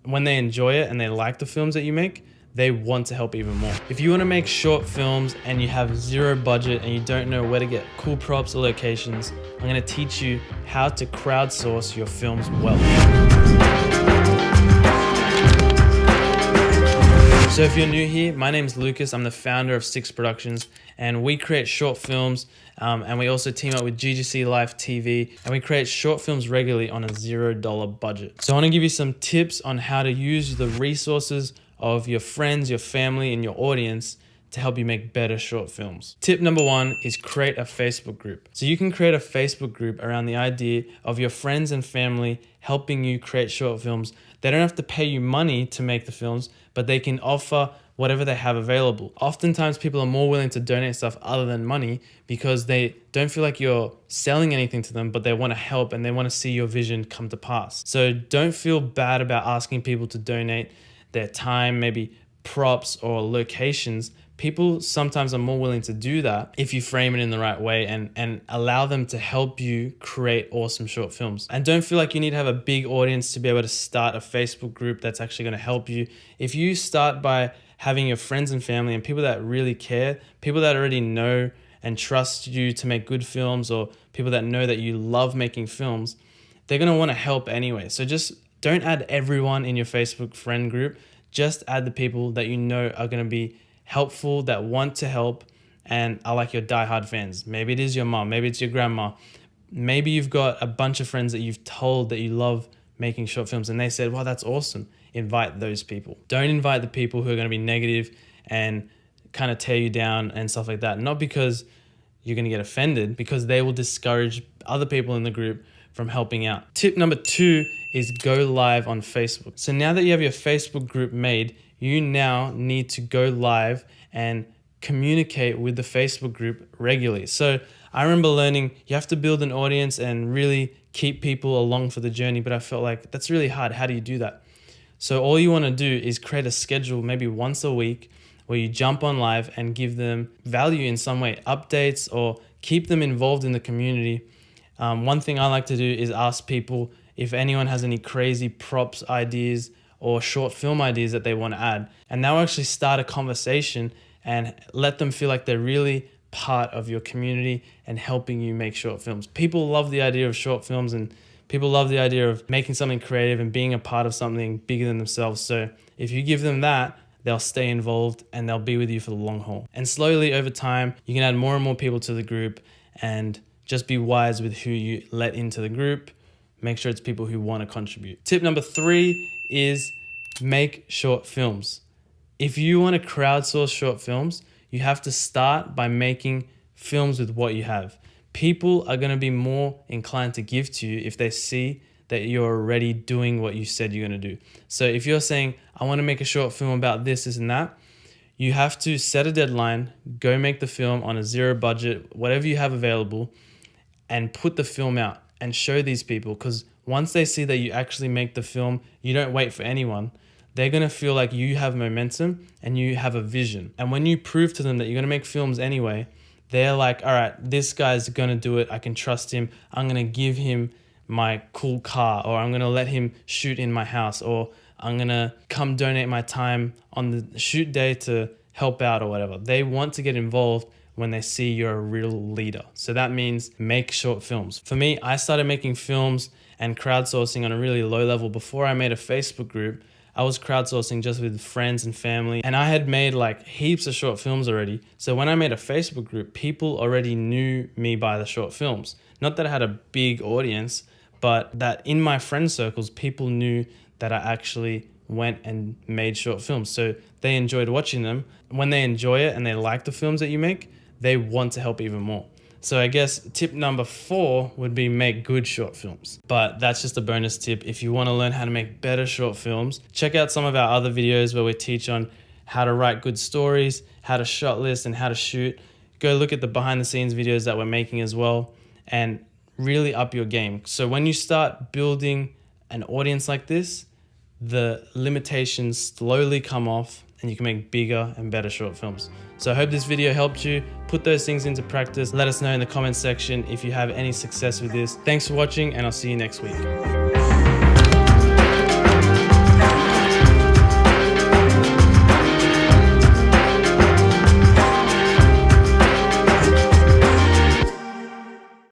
when they enjoy it and they like the films that you make, they want to help even more. If you want to make short films and you have zero budget and you don't know where to get cool props or locations, I'm going to teach you how to crowdsource your films well. So if you're new here, my name's Lucas. I'm the founder of Six Productions, and we create short films, and we also team up with GGC Live TV, and we create short films regularly on a $0 budget. So I want to give you some tips on how to use the resources of your friends, your family, and your audience to help you make better short films. Tip number one is create a Facebook group. So you can create a Facebook group around the idea of your friends and family helping you create short films. They don't have to pay you money to make the films, but they can offer whatever they have available. Oftentimes people are more willing to donate stuff other than money because they don't feel like you're selling anything to them, but they want to help and they want to see your vision come to pass. So don't feel bad about asking people to donate their time, maybe props or locations. People sometimes are more willing to do that if you frame it in the right way and allow them to help you create awesome short films. And don't feel like you need to have a big audience to be able to start a Facebook group that's actually going to help you. If you start by having your friends and family and people that really care, people that already know and trust you to make good films, or people that know that you love making films, they're going to want to help anyway. So just don't add everyone in your Facebook friend group. Just add the people that you know are going to be helpful, that want to help, and are like your diehard fans. Maybe it is your mom, maybe it's your grandma. Maybe you've got a bunch of friends that you've told that you love making short films and they said, wow, that's awesome. Invite those people. Don't invite the people who are going to be negative and kind of tear you down and stuff like that. Not because you're going to get offended, because they will discourage other people in the group from helping out. Tip number two is go live on Facebook. So now that you have your Facebook group made, you now need to go live and communicate with the Facebook group regularly. So I remember learning you have to build an audience and really keep people along for the journey, but I felt like that's really hard. How do you do that? So all you want to do is create a schedule maybe once a week where you jump on live and give them value in some way, updates, or keep them involved in the community. One thing I like to do is ask people if anyone has any crazy props ideas or short film ideas that they want to add. And they'll actually start a conversation and let them feel like they're really part of your community and helping you make short films. People love the idea of short films, and people love the idea of making something creative and being a part of something bigger than themselves. So if you give them that, they'll stay involved and they'll be with you for the long haul. And slowly over time, you can add more and more people to the group, and just be wise with who you let into the group. Make sure it's people who want to contribute. Tip number three is make short films. If you want to crowdsource short films, you have to start by making films with what you have. People are going to be more inclined to give to you if they see that you're already doing what you said you're going to do. So if you're saying, I want to make a short film about this, and that, you have to set a deadline, go make the film on a zero budget, whatever you have available, and put the film out and show these people. Because once they see that you actually make the film, you don't wait for anyone, they're going to feel like you have momentum and you have a vision. And when you prove to them that you're going to make films anyway, they're like, all right, this guy's going to do it. I can trust him. I'm going to give him my cool car, or I'm going to let him shoot in my house, or I'm going to come donate my time on the shoot day to help out or whatever. They want to get involved when they see you're a real leader. So that means make short films. For me, I started making films and crowdsourcing on a really low level. Before I made a Facebook group, I was crowdsourcing just with friends and family, and I had made like heaps of short films already. So when I made a Facebook group, people already knew me by the short films. Not that I had a big audience, but that in my friend circles, people knew that I actually went and made short films. So they enjoyed watching them. When they enjoy it and they like the films that you make, they want to help even more. So I guess tip number 4 would be make good short films. But that's just a bonus tip. If you want to learn how to make better short films, check out some of our other videos where we teach on how to write good stories, how to shot list, and how to shoot. Go look at the behind the scenes videos that we're making as well, and really up your game. So when you start building an audience like this, the limitations slowly come off and you can make bigger and better short films. So I hope this video helped you. Put those things into practice. Let us know in the comments section if you have any success with this. Thanks for watching, and I'll see you next week.